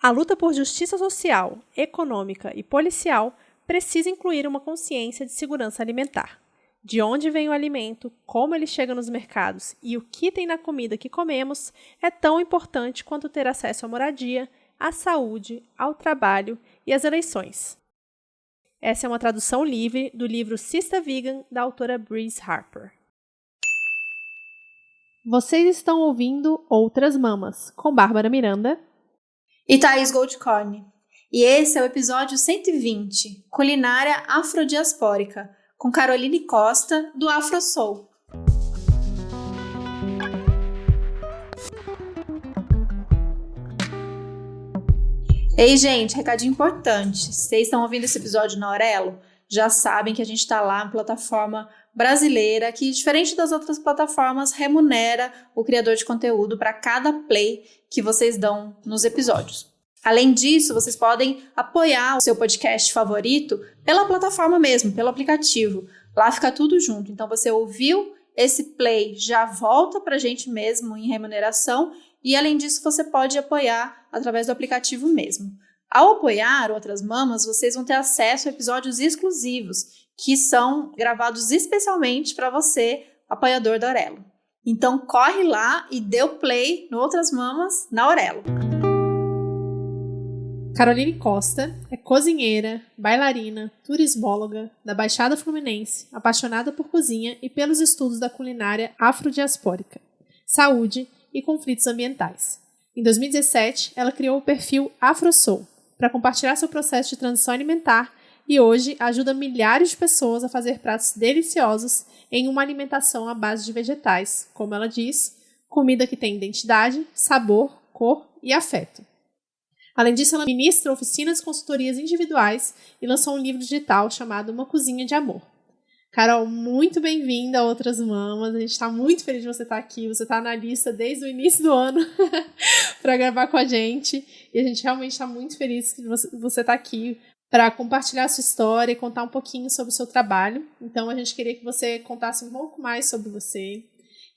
A luta por justiça social, econômica e policial precisa incluir uma consciência de segurança alimentar. De onde vem o alimento, como ele chega nos mercados e o que tem na comida que comemos é tão importante quanto ter acesso à moradia, à saúde, ao trabalho e às eleições. Essa é uma tradução livre do livro Sister Vegan, da autora Breeze Harper. Vocês estão ouvindo Outras Mamas, com Bárbara Miranda e Thaís Goldcorn. E esse é o episódio 120, Culinária Afrodiaspórica, com Caroline Costa, do AfroSoul. Ei, gente, recadinho importante. Vocês estão ouvindo esse episódio na Aurelo? Já sabem que a gente está lá na plataforma brasileira que, diferente das outras plataformas, remunera o criador de conteúdo para cada play que vocês dão nos episódios. Além disso, vocês podem apoiar o seu podcast favorito pela plataforma mesmo, pelo aplicativo. Lá fica tudo junto. Então, você ouviu esse play, já volta para a gente mesmo em remuneração e, além disso, você pode apoiar através do aplicativo mesmo. Ao apoiar Outras Mamas, vocês vão ter acesso a episódios exclusivos que são gravados especialmente para você, apoiador da Aurelo. Então, corre lá e dê o play no Outras Mamas na Aurelo. Caroline Costa é cozinheira, bailarina, turismóloga da Baixada Fluminense, apaixonada por cozinha e pelos estudos da culinária afrodiaspórica, saúde e conflitos ambientais. Em 2017, ela criou o perfil AfroSoul para compartilhar seu processo de transição alimentar e hoje ajuda milhares de pessoas a fazer pratos deliciosos em uma alimentação à base de vegetais, como ela diz, comida que tem identidade, sabor, cor e afeto. Além disso, ela ministra oficinas e consultorias individuais e lançou um livro digital chamado Uma Cozinha de Amor. Carol, muito bem-vinda a Outras Mamas. A gente está muito feliz de você estar aqui. Você está na lista desde o início do ano para gravar com a gente. E a gente realmente está muito feliz que você está aqui para compartilhar a sua história e contar um pouquinho sobre o seu trabalho. Então, a gente queria que você contasse um pouco mais sobre você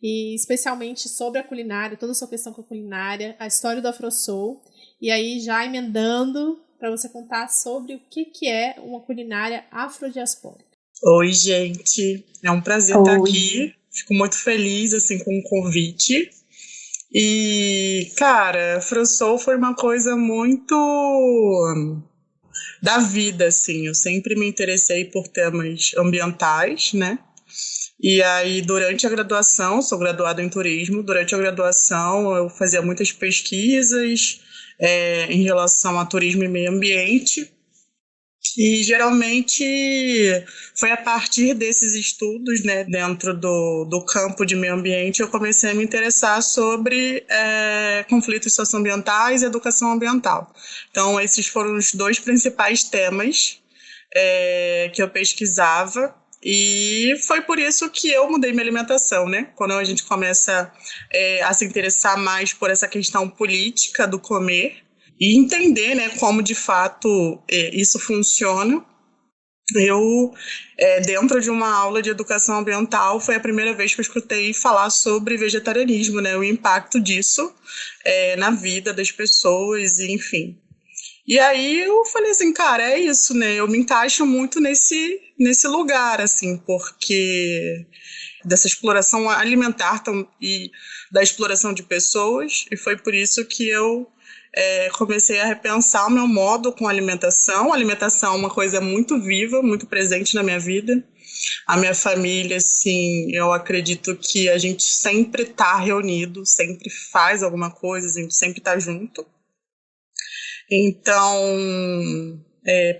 e especialmente sobre a culinária, toda a sua questão com a culinária, a história do AfroSoul. E aí, já emendando para você contar sobre o que é uma culinária afrodiaspórica. Oi, gente. É um prazer estar aqui. Fico muito feliz assim, com o convite. E, cara, AfroSoul foi uma coisa muito da vida, assim. Eu sempre me interessei por temas ambientais, né? E aí, durante a graduação, sou graduada em turismo, durante a graduação eu fazia muitas pesquisas em relação a turismo e meio ambiente. E geralmente foi a partir desses estudos, né, dentro do campo de meio ambiente, eu comecei a me interessar sobre conflitos socioambientais e educação ambiental. Então, esses foram os dois principais temas que eu pesquisava. E foi por isso que eu mudei minha alimentação, né? Quando a gente começa a se interessar mais por essa questão política do comer e entender, né, como de fato isso funciona. Eu, dentro de uma aula de educação ambiental, foi a primeira vez que eu escutei falar sobre vegetarianismo, né? O impacto disso na vida das pessoas, enfim. E aí eu falei assim, cara, é isso, né? Eu me encaixo muito nesse lugar, assim, porque dessa exploração alimentar e da exploração de pessoas, e foi por isso que eu comecei a repensar o meu modo com a alimentação. A alimentação é uma coisa muito viva, muito presente na minha vida. A minha família, assim, eu acredito que a gente sempre está reunido, sempre faz alguma coisa, a gente sempre está junto. Então,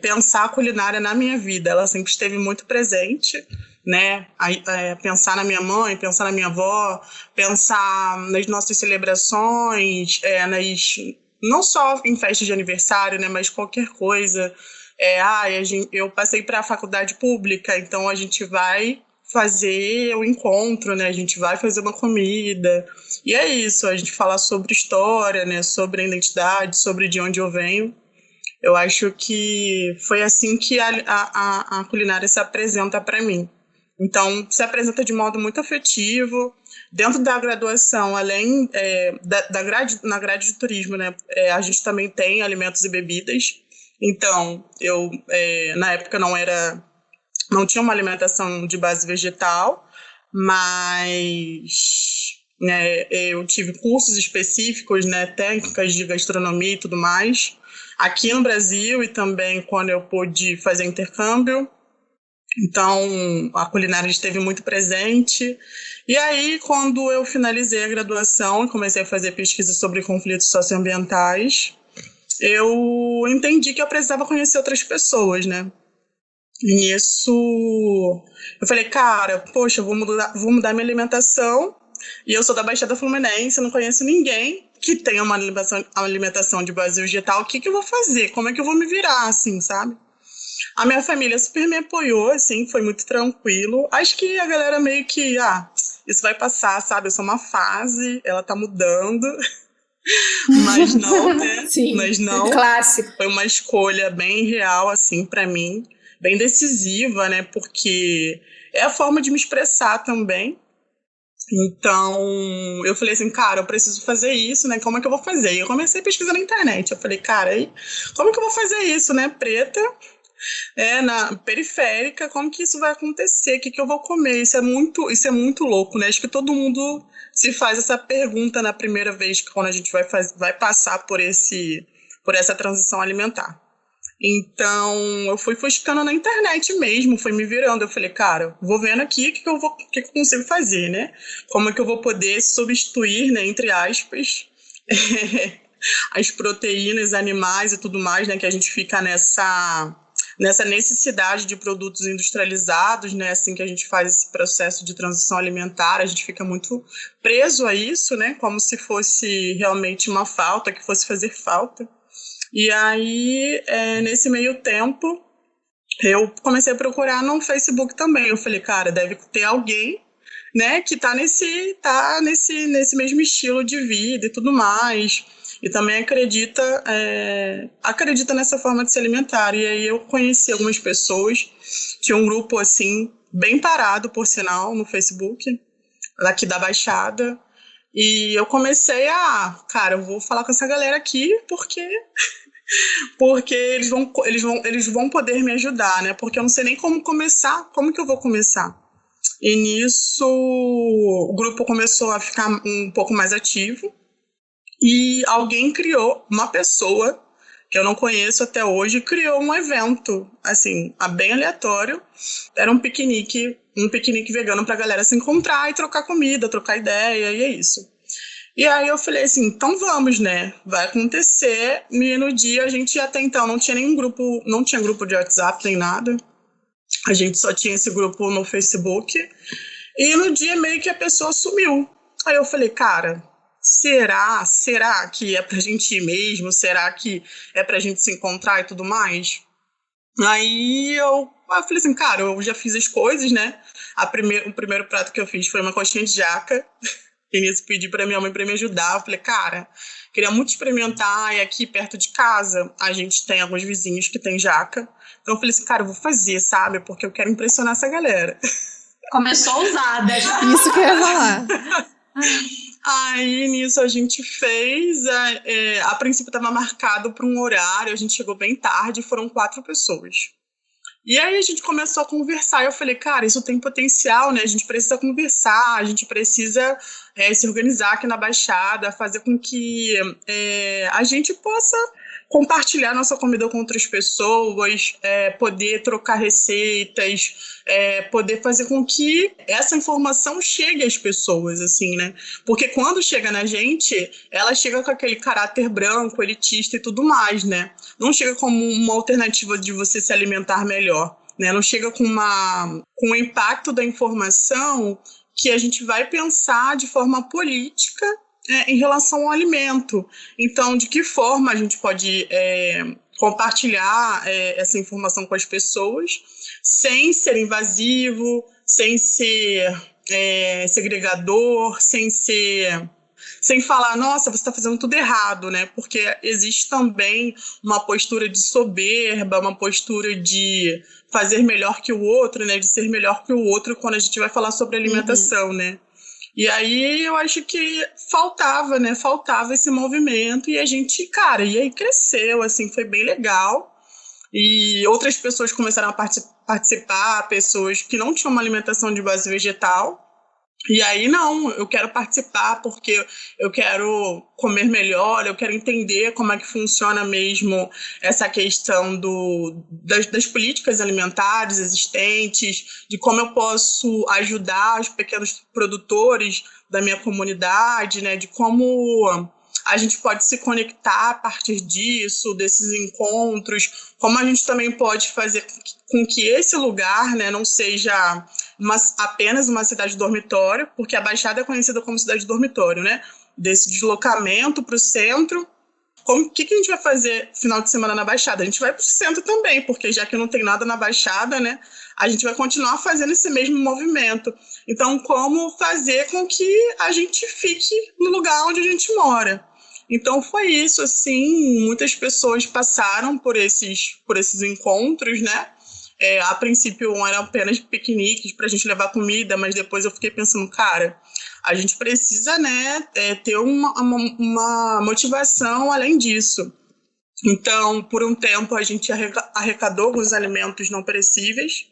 pensar a culinária na minha vida, ela sempre esteve muito presente, né? Pensar na minha mãe, pensar na minha avó, pensar nas nossas celebrações, não só em festas de aniversário, né? Mas qualquer coisa. Eu passei para a faculdade pública, então a gente vai fazer o encontro, né? A gente vai fazer uma comida. E é isso, a gente falar sobre história, né? Sobre a identidade, sobre de onde eu venho. Eu acho que foi assim que a culinária se apresenta para mim. Então, se apresenta de modo muito afetivo, dentro da graduação, além na grade de turismo, né, a gente também tem alimentos e bebidas. Então, eu, na época, não tinha uma alimentação de base vegetal, mas né, eu tive cursos específicos, né, técnicas de gastronomia e tudo mais, aqui no Brasil e também quando eu pude fazer intercâmbio. Então, a culinária esteve muito presente. E aí, quando eu finalizei a graduação e comecei a fazer pesquisa sobre conflitos socioambientais, eu entendi que eu precisava conhecer outras pessoas, né? E nisso, eu falei, cara, poxa, eu vou mudar minha alimentação. E eu sou da Baixada Fluminense, não conheço ninguém que tenha uma alimentação de base vegetal. O que eu vou fazer? Como é que eu vou me virar, assim, sabe? A minha família super me apoiou, assim, foi muito tranquilo. Acho que a galera meio que, isso vai passar, sabe? Isso é uma fase, ela tá mudando. Mas não, né? Sim. Mas não. Clássico. Foi uma escolha bem real, assim, pra mim. Bem decisiva, né? Porque é a forma de me expressar também. Então, eu falei assim, cara, eu preciso fazer isso, né? Como é que eu vou fazer? E eu comecei a pesquisar na internet. Eu falei, cara, como é que eu vou fazer isso, né? Preta, na periférica, como que isso vai acontecer? O que eu vou comer? Isso é muito louco, né? Acho que todo mundo se faz essa pergunta na primeira vez que quando a gente vai passar por essa transição alimentar. Então, eu fui buscando na internet mesmo, fui me virando. Eu falei, cara, vou vendo aqui o que eu consigo fazer, né? Como é que eu vou poder substituir, né, entre aspas, as proteínas animais e tudo mais, né? Que a gente fica nessa necessidade de produtos industrializados, né? Assim que a gente faz esse processo de transição alimentar, a gente fica muito preso a isso, né? Como se fosse realmente uma falta, que fosse fazer falta. E aí, nesse meio tempo, eu comecei a procurar no Facebook também. Eu falei, cara, deve ter alguém, né, que tá nesse mesmo estilo de vida e tudo mais. E também acredita nessa forma de se alimentar. E aí eu conheci algumas pessoas. Tinha um grupo, assim, bem parado, por sinal, no Facebook, daqui da Baixada. E eu comecei cara, eu vou falar com essa galera aqui, porque eles vão poder me ajudar, né? Porque eu não sei nem como começar, como que eu vou começar? E nisso o grupo começou a ficar um pouco mais ativo e alguém criou, uma pessoa que eu não conheço até hoje, criou um evento, assim, bem aleatório. Era um piquenique vegano pra galera se encontrar e trocar comida, trocar ideia, e é isso. E aí eu falei assim, então vamos, né? Vai acontecer. E no dia a gente até então não tinha nenhum grupo, não tinha grupo de WhatsApp nem nada. A gente só tinha esse grupo no Facebook. E no dia meio que a pessoa sumiu. Aí eu falei, cara, será que é pra gente ir mesmo? Será que é pra gente se encontrar e tudo mais? Aí eu falei assim, cara, eu já fiz as coisas, né? O primeiro prato que eu fiz foi uma coxinha de jaca. E nisso pedi pra minha mãe pra me ajudar. Eu falei, cara, queria muito experimentar. E aqui perto de casa a gente tem alguns vizinhos que tem jaca. Então eu falei assim, cara, eu vou fazer, sabe? Porque eu quero impressionar essa galera. Começou ousada já. Isso que eu ia falar. Aí nisso a gente fez. A princípio estava marcado para um horário. A gente chegou bem tarde. Foram 4 pessoas. E aí a gente começou a conversar, e eu falei, cara, isso tem potencial, né? A gente precisa conversar, a gente precisa se organizar aqui na Baixada, fazer com que a gente possa compartilhar nossa comida com outras pessoas, poder trocar receitas, poder fazer com que essa informação chegue às pessoas, assim, né? Porque quando chega na gente, ela chega com aquele caráter branco, elitista e tudo mais, né? Não chega como uma alternativa de você se alimentar melhor, né? Não chega com o impacto da informação que a gente vai pensar de forma política em relação ao alimento. Então, de que forma a gente pode compartilhar essa informação com as pessoas sem ser invasivo, sem ser segregador, sem falar, nossa, você está fazendo tudo errado, né? Porque existe também uma postura de soberba, uma postura de fazer melhor que o outro, né? De ser melhor que o outro quando a gente vai falar sobre alimentação, né? E aí eu acho que faltava, né? Faltava esse movimento e a gente, cara, e aí cresceu, assim, foi bem legal. E outras pessoas começaram a participar, pessoas que não tinham uma alimentação de base vegetal. E aí, não, eu quero participar porque eu quero comer melhor, eu quero entender como é que funciona mesmo essa questão das políticas alimentares existentes, de como eu posso ajudar os pequenos produtores da minha comunidade, né, de como a gente pode se conectar a partir disso, desses encontros, como a gente também pode fazer com que esse lugar, né, não seja apenas uma cidade dormitório, porque a Baixada é conhecida como cidade dormitório, né? Desse deslocamento para o centro. O que a gente vai fazer final de semana na Baixada? A gente vai para o centro também, porque já que não tem nada na Baixada, né? A gente vai continuar fazendo esse mesmo movimento. Então, como fazer com que a gente fique no lugar onde a gente mora? Então, foi isso, assim, muitas pessoas passaram por esses encontros, né? A princípio eram apenas piqueniques para a gente levar comida, mas depois eu fiquei pensando, cara, a gente precisa, né, ter uma motivação além disso. Então, por um tempo, a gente arrecadou alguns alimentos não perecíveis,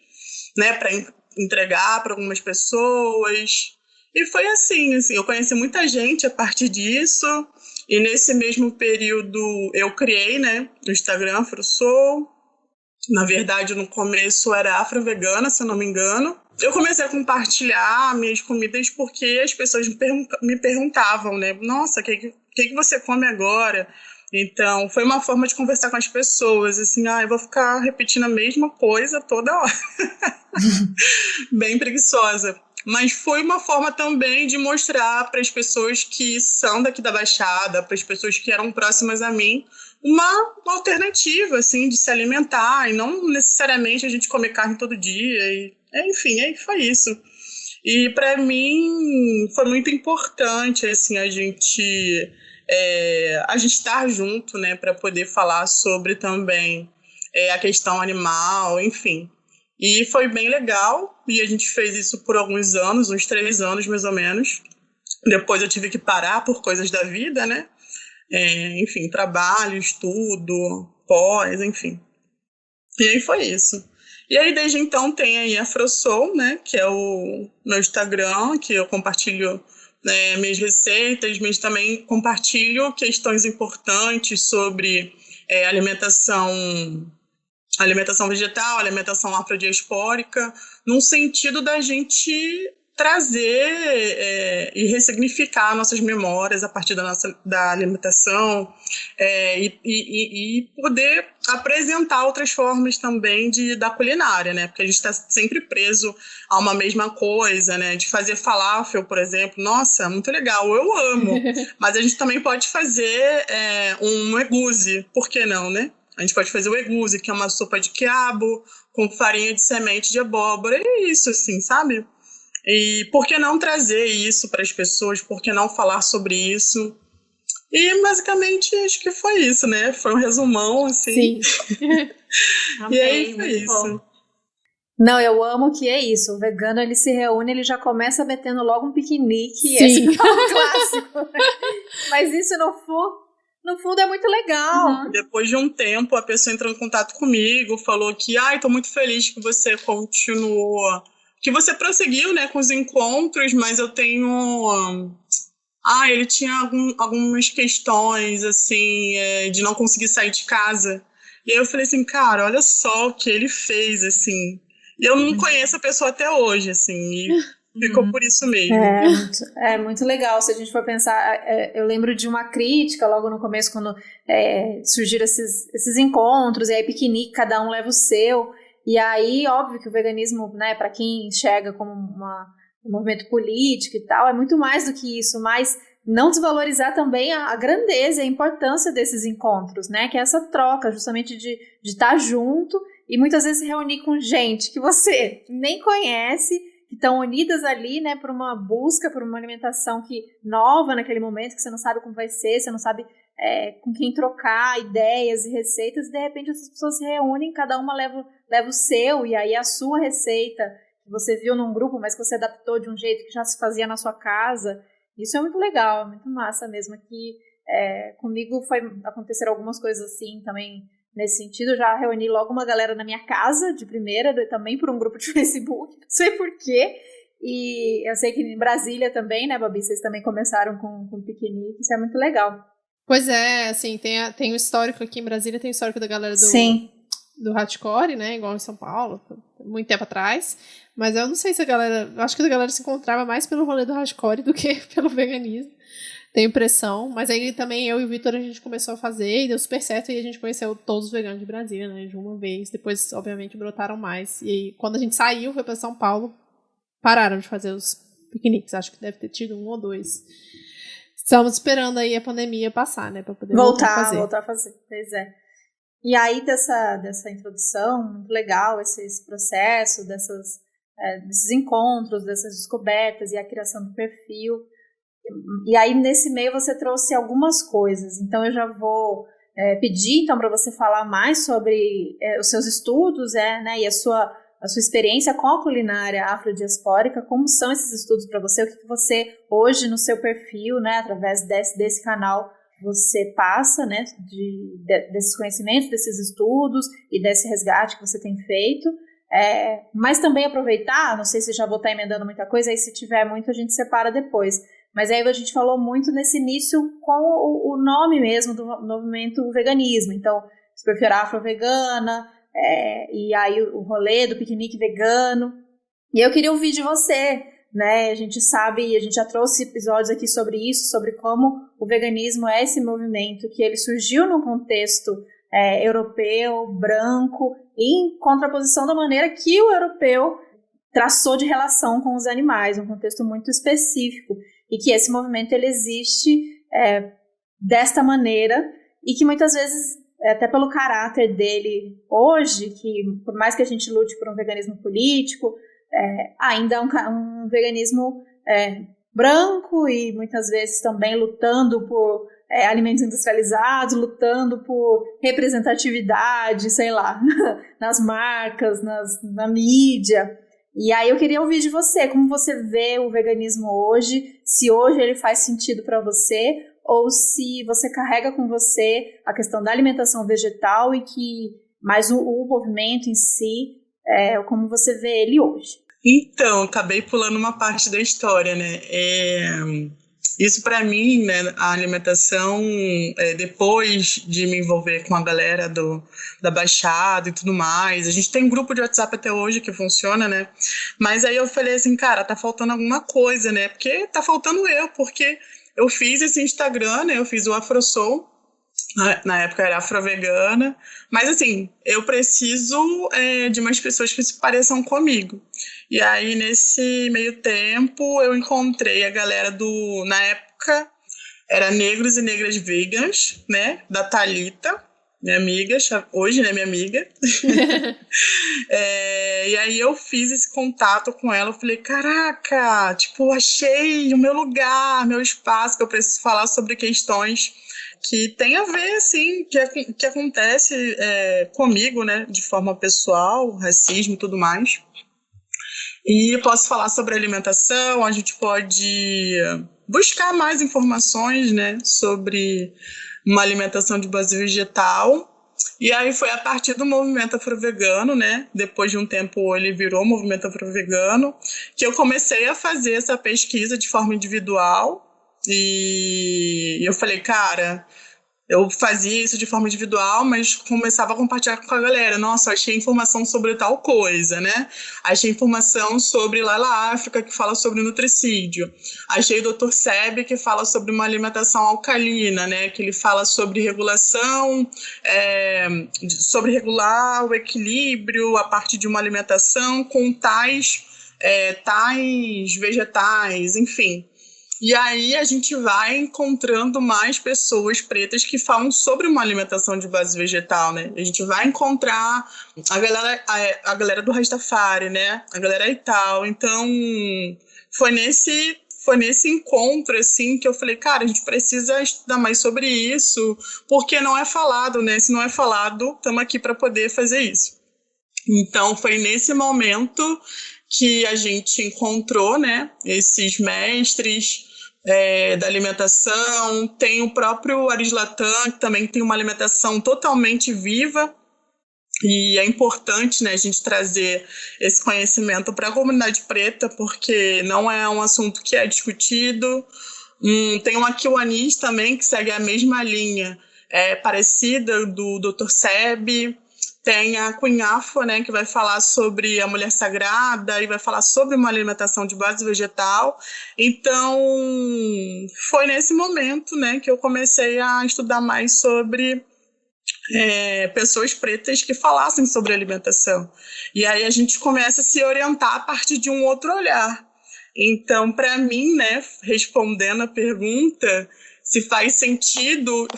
né, para entregar para algumas pessoas. E foi assim, eu conheci muita gente a partir disso. E nesse mesmo período eu criei, né, o Instagram AfroSoul. Na verdade, no começo era afro-vegana, se eu não me engano. Eu comecei a compartilhar minhas comidas porque as pessoas me perguntavam, né? Nossa, o que você come agora? Então, foi uma forma de conversar com as pessoas, assim, eu vou ficar repetindo a mesma coisa toda hora. Bem preguiçosa. Mas foi uma forma também de mostrar para as pessoas que são daqui da Baixada, para as pessoas que eram próximas a mim, uma alternativa, assim, de se alimentar e não necessariamente a gente comer carne todo dia. Enfim, aí foi isso. E para mim foi muito importante, assim, a gente estar junto, né, para poder falar sobre também a questão animal, enfim. E foi bem legal, e a gente fez isso por alguns anos, uns 3 anos mais ou menos. Depois eu tive que parar por coisas da vida, né? Enfim, trabalho, estudo, pós, enfim. E aí foi isso. E aí desde então tem aí a AfroSoul, né? Que é o meu Instagram, que eu compartilho minhas receitas, mas também compartilho questões importantes sobre alimentação vegetal, alimentação afrodiaspórica, num sentido da gente trazer e ressignificar nossas memórias a partir da alimentação e poder apresentar outras formas também da culinária, né? Porque a gente está sempre preso a uma mesma coisa, né? De fazer falafel, por exemplo. Nossa, muito legal, eu amo. Mas a gente também pode fazer um egusi, por que não, né? A gente pode fazer o egusi, que é uma sopa de quiabo com farinha de semente de abóbora. É isso, assim, sabe? E por que não trazer isso para as pessoas? Por que não falar sobre isso? E basicamente acho que foi isso, né? Foi um resumão, assim. Sim. E aí foi isso. Bom. Não, eu amo que é isso. O vegano, ele se reúne, ele já começa metendo logo um piquenique. Sim. Esse é um clássico, né? Mas isso, no fundo, é muito legal. Uhum. Depois de um tempo, a pessoa entrou em contato comigo, falou que, tô muito feliz que você continuou, que você prosseguiu, né, com os encontros, mas eu tenho... ele tinha algumas questões, assim, de não conseguir sair de casa. E aí eu falei assim, cara, olha só o que ele fez, assim. E eu não conheço a pessoa até hoje, assim, e ficou por isso mesmo. É muito legal. Se a gente for pensar, eu lembro de uma crítica logo no começo, quando surgiram esses encontros, e aí piquenique, cada um leva o seu. E aí, óbvio que o veganismo, né, para quem enxerga como um movimento político e tal, é muito mais do que isso, mas não desvalorizar também a grandeza e a importância desses encontros, né, que é essa troca justamente de estar junto e muitas vezes se reunir com gente que você nem conhece, que estão unidas ali, né, por uma busca, por uma alimentação nova naquele momento, que você não sabe como vai ser, você não sabe com quem trocar ideias e receitas, e de repente essas pessoas se reúnem, cada uma leva o seu, e aí a sua receita, que você viu num grupo, mas que você adaptou de um jeito que já se fazia na sua casa. Isso é muito legal, é muito massa mesmo. Aqui comigo aconteceram algumas coisas assim também nesse sentido. Eu já reuni logo uma galera na minha casa de primeira, também por um grupo de Facebook, não sei porquê. E eu sei que em Brasília também, né, Babi? Vocês também começaram com piquenique, isso é muito legal. Pois é, assim, tem o histórico aqui em Brasília, tem o histórico da galera do hardcore, né, igual em São Paulo, muito tempo atrás. Mas eu não sei se acho que a galera se encontrava mais pelo rolê do hardcore do que pelo veganismo. Tenho impressão, mas aí também eu e o Vitor a gente começou a fazer e deu super certo e a gente conheceu todos os veganos de Brasília, né, de uma vez. Depois, obviamente, brotaram mais. E aí, quando a gente saiu, foi pra São Paulo, pararam de fazer os piqueniques. Acho que deve ter tido 1 ou 2. Estamos esperando aí a pandemia passar, né, pra poder voltar a fazer. Pois é. E aí, dessa introdução, muito legal esse processo, desses encontros, dessas descobertas e a criação do perfil. E aí, nesse meio, você trouxe algumas coisas. Então, eu já vou pedir então, para você falar mais sobre os seus estudos né, e a sua experiência com a culinária afrodiaspórica. Como são esses estudos para você? O que você, hoje, no seu perfil, né, através desse canal, você passa, né, desses conhecimentos, desses estudos e desse resgate que você tem feito. Mas também aproveitar, não sei se já vou estar emendando muita coisa, aí se tiver muito a gente separa depois. Mas aí a gente falou muito nesse início com o nome mesmo do movimento veganismo. Então, esse perfil era afro-vegana, e aí o rolê do piquenique vegano. E eu queria ouvir de você, né? A gente sabe, a gente já trouxe episódios aqui sobre isso, sobre como o veganismo é esse movimento que ele surgiu num contexto europeu, branco, em contraposição da maneira que o europeu traçou de relação com os animais, um contexto muito específico. E que esse movimento ele existe desta maneira e que muitas vezes, até pelo caráter dele hoje, que por mais que a gente lute por um veganismo político, ainda é um veganismo branco e muitas vezes também lutando por alimentos industrializados, lutando por representatividade, sei lá, nas marcas, na mídia. E aí eu queria ouvir de você, como você vê o veganismo hoje, se hoje ele faz sentido para você, ou se você carrega com você a questão da alimentação vegetal mas o movimento em si, como você vê ele hoje. Então, acabei pulando uma parte da história, né? Isso para mim, né, a alimentação, depois de me envolver com a galera da Baixada e tudo mais, a gente tem um grupo de WhatsApp até hoje que funciona, né, mas aí eu falei assim, cara, tá faltando alguma coisa, né, porque tá faltando porque eu fiz esse Instagram, né, eu fiz o AfroSoul, na época era afro-vegana, mas assim, eu preciso de umas pessoas que se pareçam comigo. E aí, nesse meio tempo, eu encontrei a galera na época, era Negros e Negras Veganas, né, da Thalita, minha amiga, hoje, né, minha amiga. E aí eu fiz esse contato com ela, eu falei, caraca, tipo, achei o meu lugar, meu espaço, que eu preciso falar sobre questões que tem a ver, assim, que acontece comigo, né, de forma pessoal, racismo e tudo mais. E posso falar sobre alimentação, a gente pode buscar mais informações, né, sobre uma alimentação de base vegetal. E aí foi a partir do movimento afro-vegano, né, depois de um tempo ele virou movimento afro-vegano, que eu comecei a fazer essa pesquisa de forma individual. E eu falei, cara, eu fazia isso de forma individual, mas começava a compartilhar com a galera. Nossa, achei informação sobre tal coisa, né? Achei informação sobre Laila África, que fala sobre nutricídio. Achei o Dr. Sebi, que fala sobre uma alimentação alcalina, né? Que ele fala sobre regulação, sobre regular o equilíbrio a partir de uma alimentação com tais vegetais, enfim. E aí a gente vai encontrando mais pessoas pretas que falam sobre uma alimentação de base vegetal, né? A gente vai encontrar a galera do Rastafari, né? A galera e tal. Então, foi nesse encontro, assim, que eu falei, cara, a gente precisa estudar mais sobre isso, porque não é falado, né? Se não é falado, estamos aqui para poder fazer isso. Então, foi nesse momento que a gente encontrou, né, esses mestres da alimentação. Tem o próprio Arislatã, que também tem uma alimentação totalmente viva, e é importante, né, a gente trazer esse conhecimento para a comunidade preta, porque não é um assunto que é discutido. Tem um Aquiwanis também, que segue a mesma linha, parecida do Dr. Sebi. Tem a Cunhafa, né, que vai falar sobre a mulher sagrada e vai falar sobre uma alimentação de base vegetal. Então, foi nesse momento, né, que eu comecei a estudar mais sobre pessoas pretas que falassem sobre alimentação. E aí a gente começa a se orientar a partir de um outro olhar. Então, para mim, né, respondendo a pergunta, se fez sentido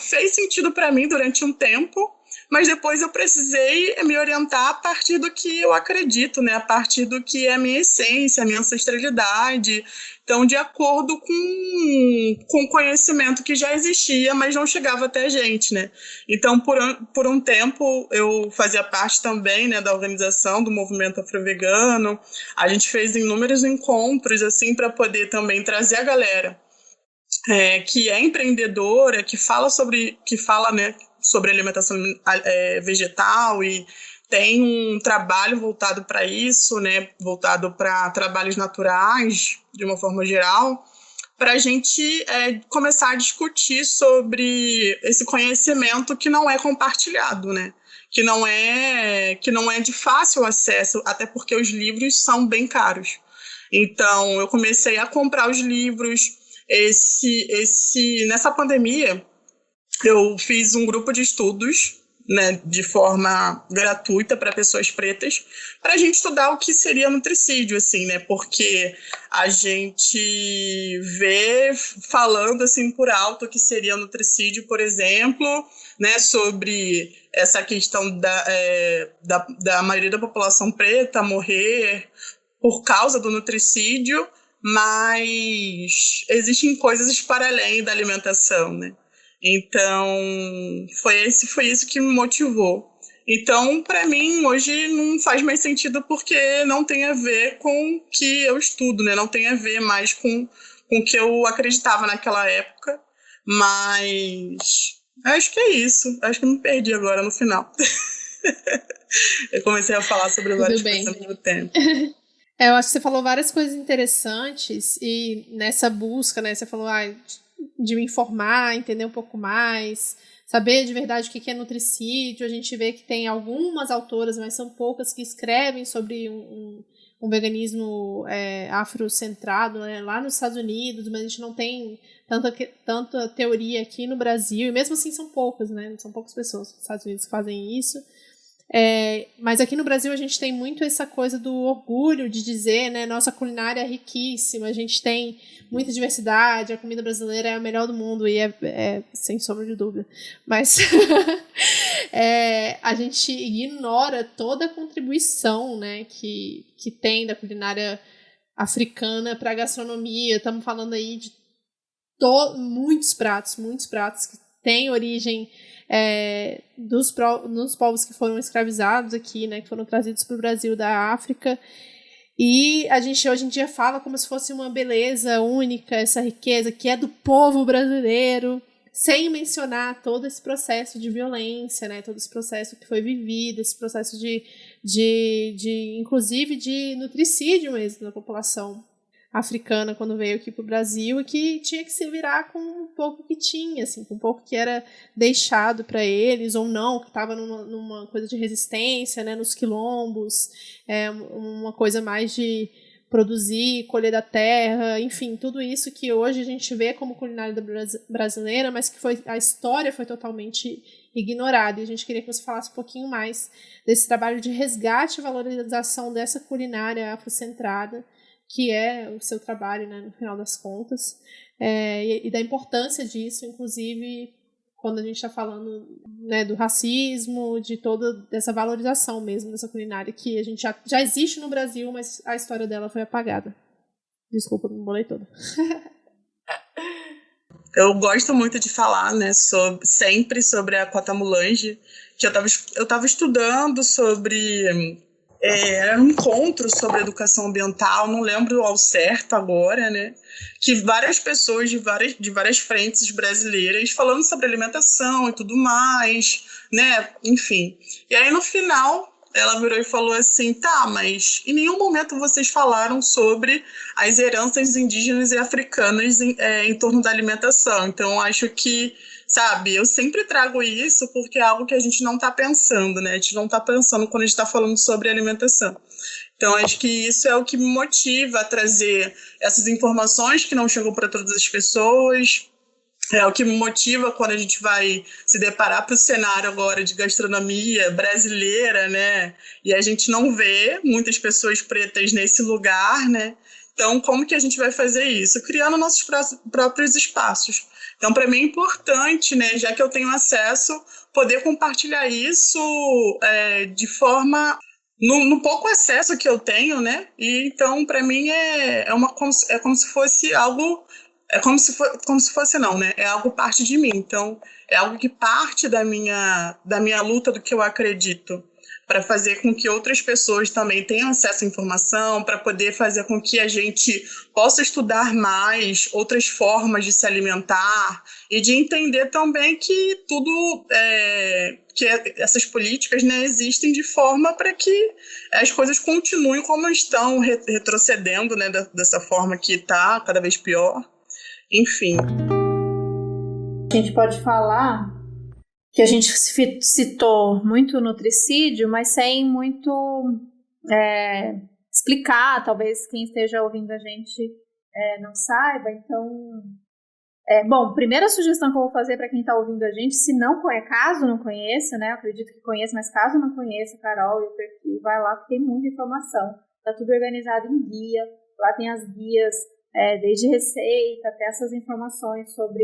para mim durante um tempo, mas depois eu precisei me orientar a partir do que eu acredito, né, a partir do que é a minha essência, a minha ancestralidade. Então, de acordo com o conhecimento que já existia, mas não chegava até a gente, né? Então, por um tempo, eu fazia parte também, né, da organização do movimento afro-vegano. A gente fez inúmeros encontros, assim, para poder também trazer a galera que é empreendedora, que fala, né, sobre alimentação vegetal, e tem um trabalho voltado para isso, né, voltado para trabalhos naturais, de uma forma geral, para a gente começar a discutir sobre esse conhecimento que não é compartilhado, né, que não é de fácil acesso, até porque os livros são bem caros. Então, eu comecei a comprar os livros. Nessa pandemia, eu fiz um grupo de estudos, né, de forma gratuita para pessoas pretas, para a gente estudar o que seria nutricídio, assim, né, porque a gente vê falando assim por alto o que seria nutricídio, por exemplo, né, sobre essa questão da maioria da população preta morrer por causa do nutricídio, mas existem coisas para além da alimentação, né? Então, foi isso que me motivou. Então, para mim, hoje não faz mais sentido, porque não tem a ver com o que eu estudo, né? Não tem a ver mais com o que eu acreditava naquela época. Mas acho que é isso. Acho que me perdi agora no final. Eu comecei a falar sobre várias coisas ao mesmo tempo. Eu acho que você falou várias coisas interessantes, e nessa busca, né, você falou de me informar, entender um pouco mais, saber de verdade o que é nutricídio. A gente vê que tem algumas autoras, mas são poucas, que escrevem sobre um veganismo afrocentrado, né, lá nos Estados Unidos, mas a gente não tem tanta teoria aqui no Brasil, e mesmo assim são poucas, né, são poucas pessoas nos Estados Unidos que fazem isso. Mas aqui no Brasil a gente tem muito essa coisa do orgulho de dizer, né, nossa culinária é riquíssima, a gente tem muita diversidade, a comida brasileira é a melhor do mundo, e é sem sombra de dúvida, mas a gente ignora toda a contribuição, né, que tem da culinária africana para a gastronomia. Estamos falando aí de muitos pratos que têm origem dos povos que foram escravizados aqui, né, que foram trazidos para o Brasil da África. E a gente hoje em dia fala como se fosse uma beleza única, essa riqueza que é do povo brasileiro, sem mencionar todo esse processo de violência, né, todo esse processo que foi vivido, esse processo inclusive de nutricídio mesmo da população africana quando veio aqui para o Brasil, e que tinha que se virar com um pouco que tinha, assim, com um pouco que era deixado para eles, ou não, que estava numa coisa de resistência, né, nos quilombos, uma coisa mais de produzir, colher da terra, enfim, tudo isso que hoje a gente vê como culinária brasileira, mas que a história foi totalmente ignorada. E a gente queria que você falasse um pouquinho mais desse trabalho de resgate e valorização dessa culinária afrocentrada, que é o seu trabalho, né, no final das contas, e da importância disso, inclusive quando a gente está falando, né, do racismo, de toda essa valorização mesmo dessa culinária que a gente já existe no Brasil, mas a história dela foi apagada. Desculpa, me embolei toda. Eu gosto muito de falar, né, sempre sobre a Cota Mulange, que eu estava estudando sobre era um encontro sobre educação ambiental, não lembro ao certo agora, né? Que várias pessoas de várias frentes brasileiras falando sobre alimentação e tudo mais, né? Enfim. E aí, no final, ela virou e falou assim, tá, mas em nenhum momento vocês falaram sobre as heranças indígenas e africanas em torno da alimentação. Então, acho que, sabe, eu sempre trago isso porque é algo que a gente não está pensando, né? A gente não está pensando quando a gente está falando sobre alimentação. Então, acho que isso é o que me motiva a trazer essas informações que não chegam para todas as pessoas. É o que me motiva quando a gente vai se deparar para o cenário agora de gastronomia brasileira, né? E a gente não vê muitas pessoas pretas nesse lugar, né? Então, como que a gente vai fazer isso? Criando nossos próprios espaços. Então, para mim é importante, né, já que eu tenho acesso, poder compartilhar isso de forma no pouco acesso que eu tenho, né? E então, para mim é como se fosse algo como se fosse não, né? É algo parte de mim. Então, é algo que parte da minha luta, do que eu acredito, para fazer com que outras pessoas também tenham acesso à informação, para poder fazer com que a gente possa estudar mais outras formas de se alimentar e de entender também que essas políticas, né, existem de forma para que as coisas continuem como estão, retrocedendo, né, dessa forma que está cada vez pior. Enfim. A gente pode falar que a gente citou muito nutricídio, mas sem muito explicar, talvez quem esteja ouvindo a gente não saiba. Então, bom, primeira sugestão que eu vou fazer para quem está ouvindo a gente, se não conhece, caso não conheça, né, eu acredito que conheça, mas caso não conheça, Carol e o perfil, vai lá porque tem muita informação, está tudo organizado em guia, lá tem as guias, desde receita até essas informações sobre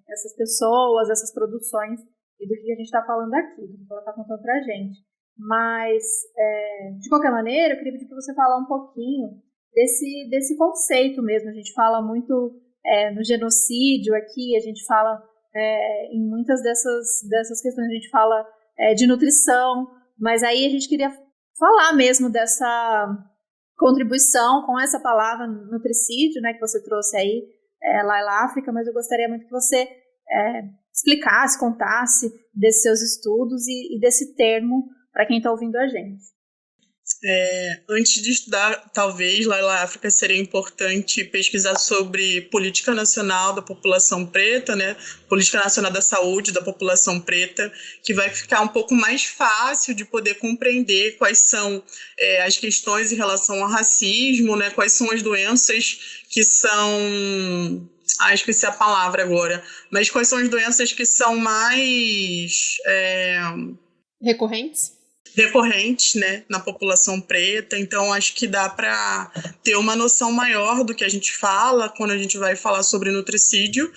essas pessoas, essas produções e do que a gente está falando aqui, do que ela está contando para a gente. Mas, de qualquer maneira, eu queria pedir para você falar um pouquinho desse conceito mesmo. A gente fala muito no genocídio aqui, a gente fala em muitas dessas questões, a gente fala de nutrição, mas aí a gente queria falar mesmo dessa contribuição com essa palavra nutricídio, né, que você trouxe aí, Laila África, mas eu gostaria muito que você explicasse, contasse desses seus estudos e desse termo para quem está ouvindo a gente. Antes de estudar, talvez, Laila África, seria importante pesquisar sobre política nacional da população preta, né? Política nacional da saúde da população preta, que vai ficar um pouco mais fácil de poder compreender quais são as questões em relação ao racismo, né? Quais são as doenças que são... esqueci a palavra agora, mas quais são as doenças que são mais... recorrentes, né, na população preta. Então, acho que dá para ter uma noção maior do que a gente fala quando a gente vai falar sobre nutricídio.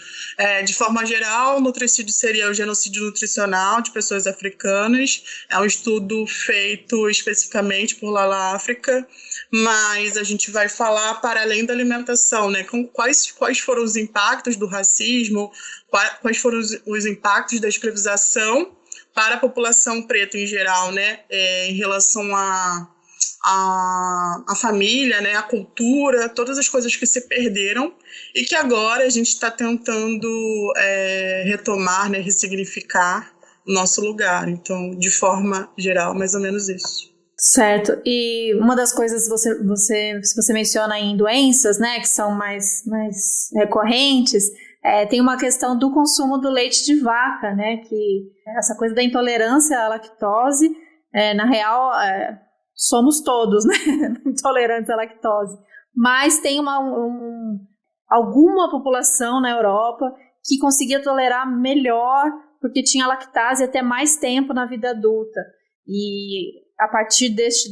De forma geral, nutricídio seria o genocídio nutricional de pessoas africanas. É um estudo feito especificamente por Laila África, mas a gente vai falar para além da alimentação, né? Quais foram os impactos do racismo, quais foram os impactos da escravização para a população preta em geral, né, em relação à família, né, à cultura, todas as coisas que se perderam e que agora a gente está tentando retomar, né, ressignificar o nosso lugar. Então, de forma geral, mais ou menos isso. Certo, e uma das coisas você menciona em doenças, né, que são mais recorrentes, tem uma questão do consumo do leite de vaca, né, que essa coisa da intolerância à lactose, na real, somos todos, né, intolerantes à lactose, mas tem alguma população na Europa que conseguia tolerar melhor, porque tinha lactase até mais tempo na vida adulta, e a partir desse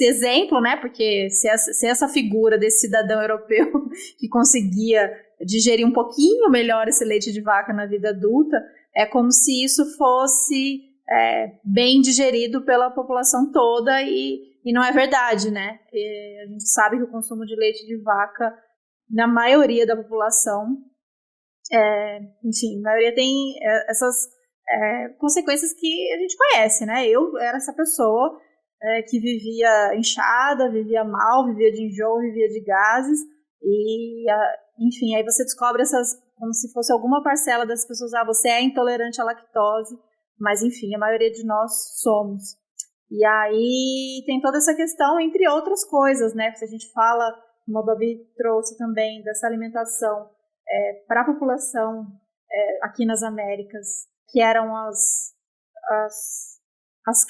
exemplo, né? Porque se essa figura desse cidadão europeu que conseguia digerir um pouquinho melhor esse leite de vaca na vida adulta, é como se isso fosse bem digerido pela população toda e não é verdade, né? E a gente sabe que o consumo de leite de vaca, na maioria da população, enfim, a maioria tem consequências que a gente conhece, né? Eu era essa pessoa que vivia inchada, vivia mal, vivia de enjoo, vivia de gases, e, enfim, aí você descobre como se fosse alguma parcela das pessoas, você é intolerante à lactose, mas, enfim, a maioria de nós somos. E aí tem toda essa questão, entre outras coisas, né? Se a gente fala, como a Babi trouxe também, dessa alimentação para a população aqui nas Américas, que eram as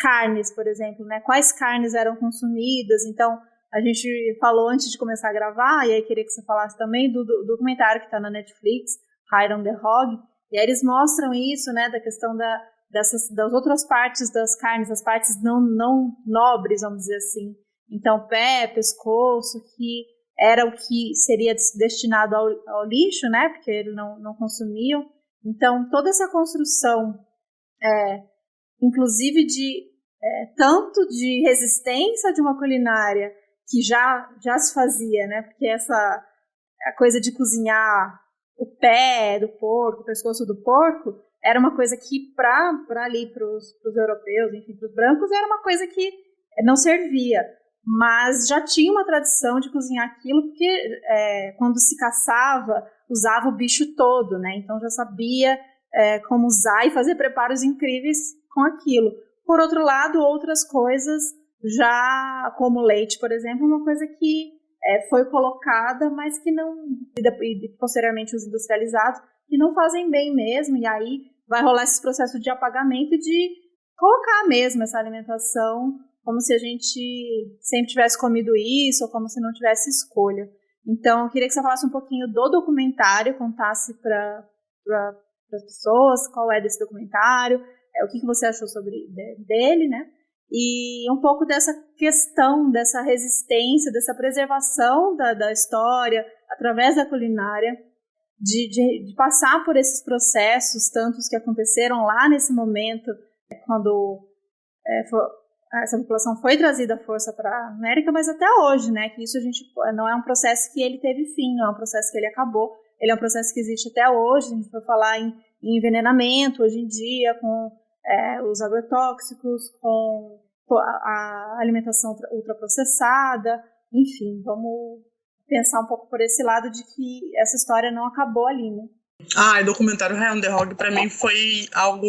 carnes, por exemplo, né? Quais carnes eram consumidas. Então, a gente falou antes de começar a gravar, e aí queria que você falasse também do documentário que está na Netflix, Hide on the Hog, e aí eles mostram isso, né, da questão das outras partes das carnes, as partes não nobres, vamos dizer assim. Então, pé, pescoço, que era o que seria destinado ao lixo, né, porque eles não consumiam. Então, toda essa construção, inclusive tanto de resistência de uma culinária que já se fazia, né, porque a coisa de cozinhar o pé do porco, o pescoço do porco, era uma coisa que para os europeus, enfim, para os brancos, era uma coisa que não servia. Mas já tinha uma tradição de cozinhar aquilo, porque quando se caçava, usava o bicho todo, né? Então já sabia como usar e fazer preparos incríveis com aquilo. Por outro lado, outras coisas, já como leite, por exemplo, uma coisa que foi colocada, mas que não, e posteriormente os industrializados, que não fazem bem mesmo, e aí vai rolar esse processo de apagamento e de colocar mesmo essa alimentação como se a gente sempre tivesse comido isso, ou como se não tivesse escolha. Então, eu queria que você falasse um pouquinho do documentário, contasse para as pessoas qual é desse documentário, o que você achou dele, né? E um pouco dessa questão, dessa resistência, dessa preservação da história através da culinária, de passar por esses processos, tantos que aconteceram lá nesse momento, quando essa população foi trazida à força para a América, mas até hoje, né, que isso não é um processo que ele teve fim, não é um processo que ele acabou, ele é um processo que existe até hoje. A gente vai falar em envenenamento hoje em dia, com os agrotóxicos, com a alimentação ultraprocessada, enfim, vamos pensar um pouco por esse lado de que essa história não acabou ali, né? O documentário Hide on the Hog para mim foi algo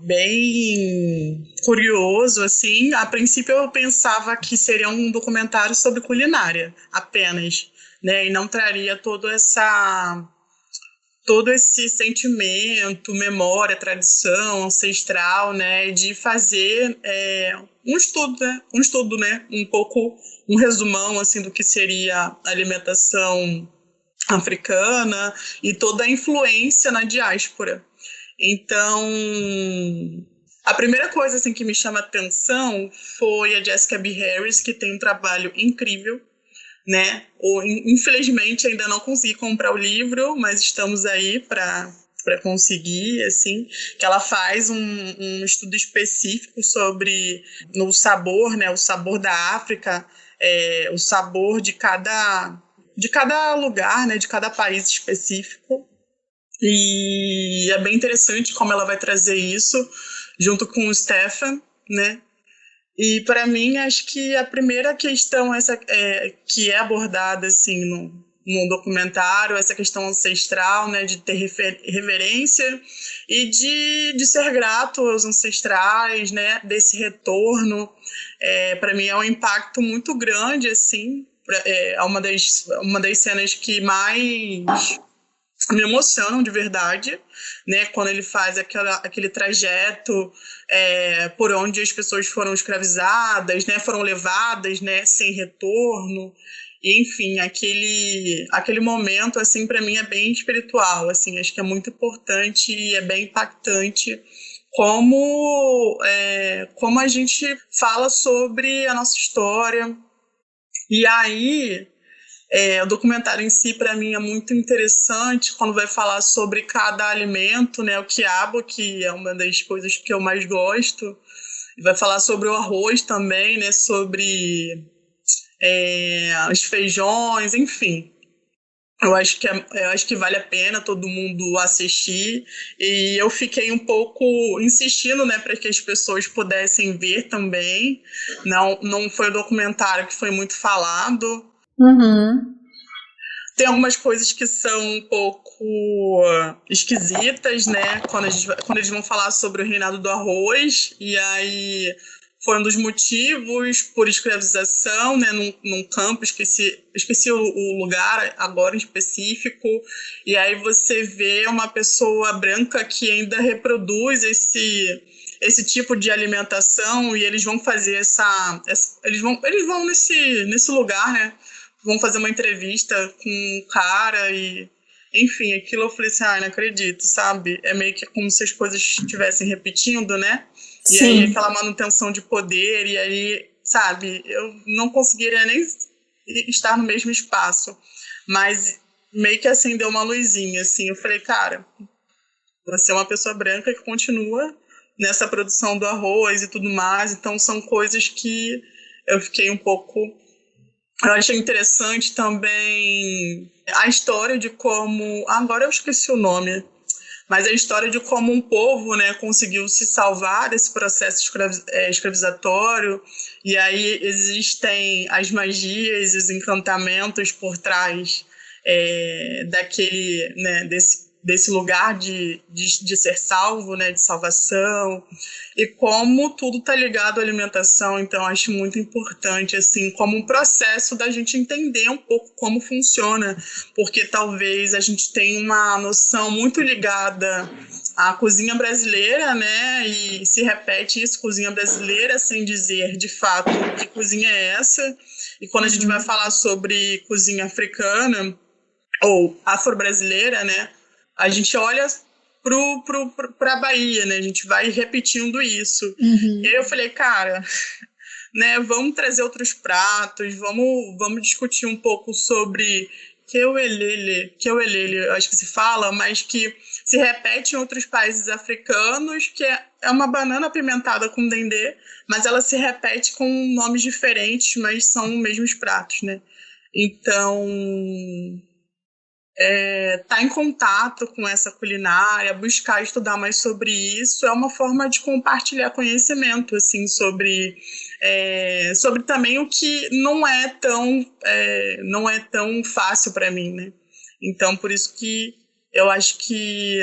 bem curioso, assim. A princípio eu pensava que seria um documentário sobre culinária apenas, né, e não traria todo esse sentimento, memória, tradição ancestral, né, de fazer um estudo, né, um pouco um resumão assim do que seria a alimentação africana e toda a influência na diáspora. Então, a primeira coisa assim que me chama a atenção foi a Jessica B. Harris, que tem um trabalho incrível, né? Infelizmente ainda não consegui comprar o livro, mas estamos aí para conseguir, assim, que ela faz um estudo específico sobre o sabor, né? O sabor da África, o sabor de cada lugar, né, de cada país específico, e é bem interessante como ela vai trazer isso junto com o Stefan, né, e para mim acho que a primeira questão que é abordada assim no documentário, essa questão ancestral, né, de ter reverência e de ser grato aos ancestrais, né, desse retorno, para mim é um impacto muito grande, assim. É uma das cenas que mais me emocionam de verdade, né? Quando ele faz aquele trajeto por onde as pessoas foram escravizadas, né? Foram levadas, né? Sem retorno. E, enfim, aquele momento, assim, para mim é bem espiritual, assim, acho que é muito importante e é bem impactante como a gente fala sobre a nossa história. E aí, o documentário em si, para mim, é muito interessante quando vai falar sobre cada alimento, né? O quiabo, que é uma das coisas que eu mais gosto. E vai falar sobre o arroz também, né? Sobre os feijões, enfim. eu acho que vale a pena todo mundo assistir. E eu fiquei um pouco insistindo, né, para que as pessoas pudessem ver também. Não foi um documentário que foi muito falado. Uhum. Tem algumas coisas que são um pouco esquisitas, né? Quando eles vão falar sobre o reinado do arroz, e aí foi um dos motivos por escravização, né? Num campo, esqueci o lugar agora em específico, e aí você vê uma pessoa branca que ainda reproduz esse tipo de alimentação, e eles vão fazer eles vão nesse lugar, né? Vão fazer uma entrevista com um cara e... Enfim, aquilo eu falei assim, não acredito, sabe? É meio que como se as coisas estivessem repetindo, né? E aí Sim. aquela manutenção de poder, e aí, sabe? Eu não conseguiria nem estar no mesmo espaço. Mas meio que acendeu uma luzinha, assim. Eu falei, cara, você é uma pessoa branca que continua nessa produção do arroz e tudo mais. Então são coisas que eu fiquei um pouco... Eu achei interessante também a história de como... Agora eu esqueci o nome, mas a história de como um povo, né, conseguiu se salvar desse processo escravizatório, e aí existem as magias e os encantamentos por trás daquele, né, desse lugar de ser salvo, né, de salvação, e como tudo está ligado à alimentação. Então acho muito importante, assim, como um processo da gente entender um pouco como funciona, porque talvez a gente tenha uma noção muito ligada à cozinha brasileira, né, e se repete isso, cozinha brasileira, sem dizer de fato que cozinha é essa. E quando a gente vai falar sobre cozinha africana ou afro-brasileira, né, a gente olha para a Bahia, né? A gente vai repetindo isso. Uhum. E aí eu falei, cara, né, vamos trazer outros pratos, vamos discutir um pouco sobre kewelele, acho que se fala, mas que se repete em outros países africanos, que é uma banana apimentada com dendê, mas ela se repete com nomes diferentes, mas são os mesmos pratos, né? Então... Tá em contato com essa culinária, buscar estudar mais sobre isso, é uma forma de compartilhar conhecimento, assim, sobre também o que não é tão fácil para mim, né? Então, por isso que eu acho que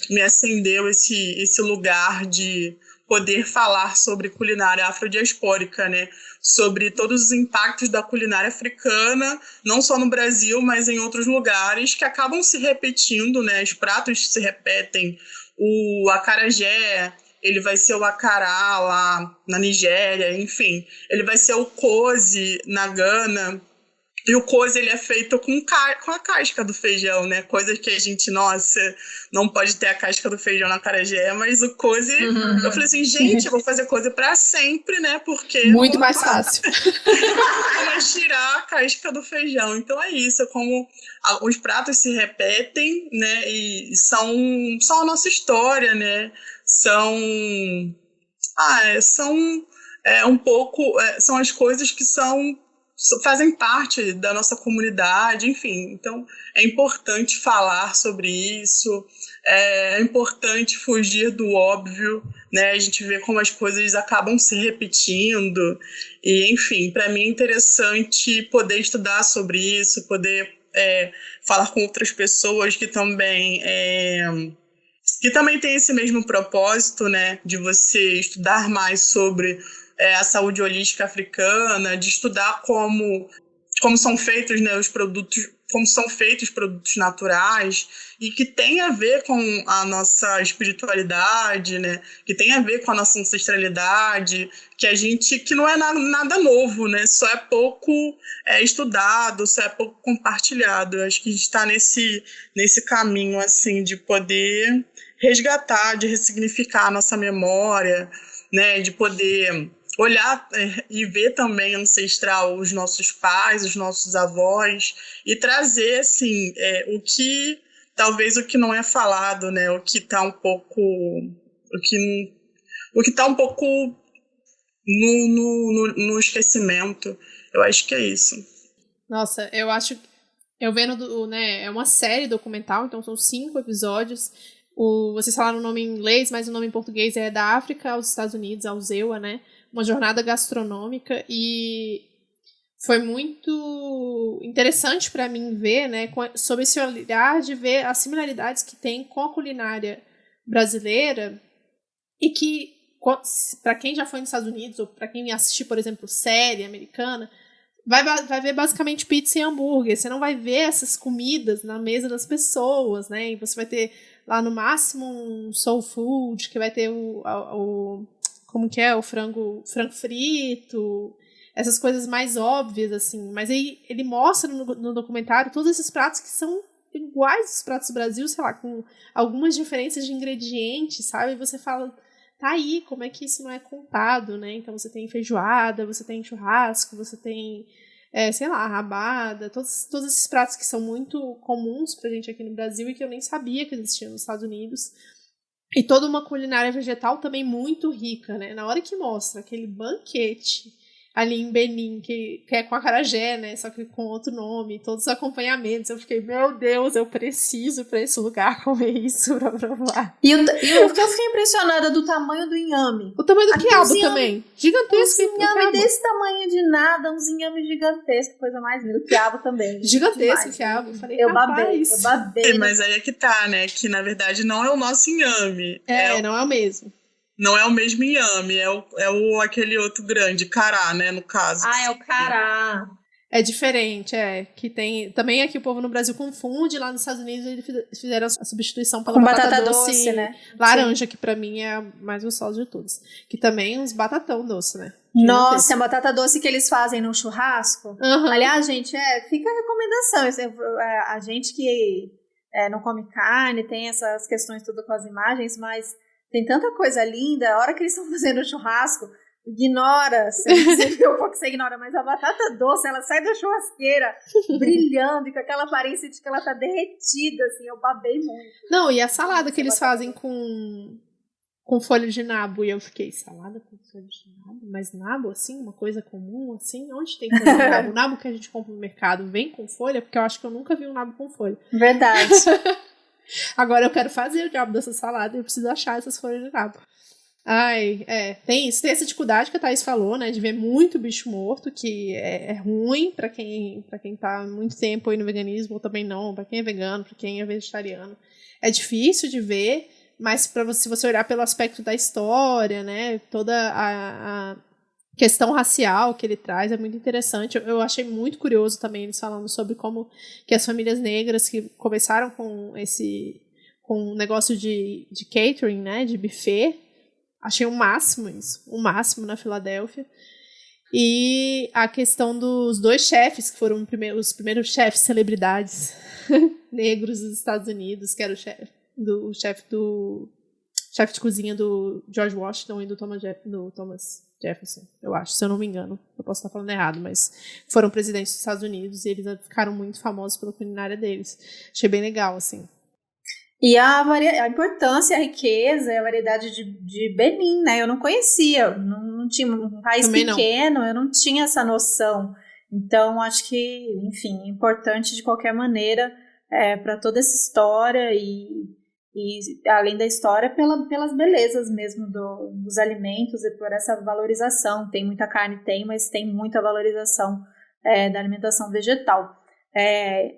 me acendeu esse lugar de poder falar sobre culinária afrodiaspórica, né? Sobre todos os impactos da culinária africana, não só no Brasil, mas em outros lugares, que acabam se repetindo, né? Os pratos se repetem. O acarajé, ele vai ser o acará lá na Nigéria, enfim. Ele vai ser o cozi na Gana. E o cozi, ele é feito com a casca do feijão, né? Coisa que a gente, nossa, não pode ter a casca do feijão na acarajé, mas o cozi... Eu falei assim, gente, eu vou fazer cozi pra sempre, né? Porque Muito mais fácil. vamos tirar a casca do feijão. Então é isso, é como os pratos se repetem, né? E são a nossa história, né? São um pouco... são as coisas que fazem parte da nossa comunidade, enfim. Então, é importante falar sobre isso, é importante fugir do óbvio, né? A gente vê como as coisas acabam se repetindo, e, enfim, para mim é interessante poder estudar sobre isso, poder falar com outras pessoas que também têm esse mesmo propósito, né? De você estudar mais sobre a saúde holística africana, de estudar como são feitos, né, os produtos, como são feitos produtos naturais, e que tem a ver com a nossa espiritualidade, né, que tem a ver com a nossa ancestralidade, que não é nada novo, né, só é pouco estudado, só é pouco compartilhado. Eu acho que a gente está nesse caminho, assim, de poder resgatar, de ressignificar a nossa memória, né, de poder olhar e ver também ancestral os nossos pais, os nossos avós, e trazer, assim, talvez o que não é falado, né, o que está um pouco no esquecimento. Eu acho que é isso. Nossa, eu acho Eu vendo, né, é uma série documental, então são 5 episódios. Vocês falaram o nome em inglês, mas o nome em português é Da África aos Estados Unidos, ao ZEUA, né? Uma jornada gastronômica, e foi muito interessante para mim ver, né, sob esse olhar de ver as similaridades que tem com a culinária brasileira, e que, para quem já foi nos Estados Unidos, ou para quem assistir, por exemplo, série americana, vai ver basicamente pizza e hambúrguer. Você não vai ver essas comidas na mesa das pessoas, né? E você vai ter lá no máximo um soul food, que vai ter como que é? O frango frito, essas coisas mais óbvias, assim. Mas aí ele mostra no documentário todos esses pratos que são iguais aos pratos do Brasil, sei lá, com algumas diferenças de ingredientes, sabe? E você fala, tá aí, como é que isso não é contado, né? Então você tem feijoada, você tem churrasco, você tem, sei lá, rabada, todos esses pratos que são muito comuns pra gente aqui no Brasil e que eu nem sabia que existiam nos Estados Unidos. E toda uma culinária vegetal também muito rica, né? Na hora que mostra aquele banquete ali em Benin, que é com acarajé, né? Só que com outro nome, todos os acompanhamentos. Eu fiquei, meu Deus, eu preciso ir pra esse lugar comer isso pra provar. E o que eu fiquei impressionada do tamanho do inhame. O tamanho do quiabo também. Gigantesco. Um inhame desse tamanho de nada, uns inhame gigantesco, coisa mais linda. O quiabo também. Gigantesco o quiabo. Eu falei, eu babei. Mas aí é que tá, né? Que na verdade não é o nosso inhame. Não é o mesmo. Não é o mesmo inhame, aquele outro grande, cará, né, no caso. Ah, é o cará. É diferente, que tem... Também aqui o povo no Brasil confunde, lá nos Estados Unidos eles fizeram a substituição pela batata doce, né? Laranja, sim, que pra mim é a mais gostosa de todas. Que também uns batatão doce, né? Nossa, a batata doce que eles fazem no churrasco. Uhum. Aliás, gente, fica a recomendação. A gente que não come carne, tem essas questões tudo com as imagens, mas tem tanta coisa linda. A hora que eles estão fazendo churrasco, ignora, você viu um pouco que você ignora, mas a batata doce, ela sai da churrasqueira brilhando e com aquela aparência de que ela tá derretida, assim, eu babei muito. Não, e a salada que eles fazem com folha de nabo, e eu fiquei, salada com folha de nabo? Mas nabo, assim, uma coisa comum, assim? Onde tem folha de nabo? O nabo que a gente compra no mercado vem com folha? Porque eu acho que eu nunca vi um nabo com folha. Verdade. Agora eu quero fazer o diabo dessa salada e eu preciso achar essas folhas de nabo. Ai, tem isso. Tem essa dificuldade que a Thaís falou, né, de ver muito bicho morto, que é ruim pra quem tá há muito tempo aí no veganismo, ou também não, pra quem é vegano, pra quem é vegetariano. É difícil de ver, mas se você olhar pelo aspecto da história, né, toda a questão racial que ele traz é muito interessante. Eu achei muito curioso também eles falando sobre como que as famílias negras que começaram com um negócio de catering, né, de buffet. Achei o máximo isso, o máximo na Filadélfia. E a questão dos 2 chefes, que foram os primeiros chefes celebridades negros dos Estados Unidos, que era o chefe de cozinha do George Washington e do Thomas Jefferson, eu acho, se eu não me engano. Eu posso estar falando errado, mas foram presidentes dos Estados Unidos e eles ficaram muito famosos pela culinária deles. Achei bem legal, assim. E a importância, a riqueza e a variedade de Benin, né? Eu não conhecia, não tinha um país também pequeno, não. Eu não tinha essa noção. Então, acho que, enfim, é importante de qualquer maneira para toda essa história e além da história, pelas belezas mesmo dos alimentos e por essa valorização. Tem muita carne, mas tem muita valorização da alimentação vegetal.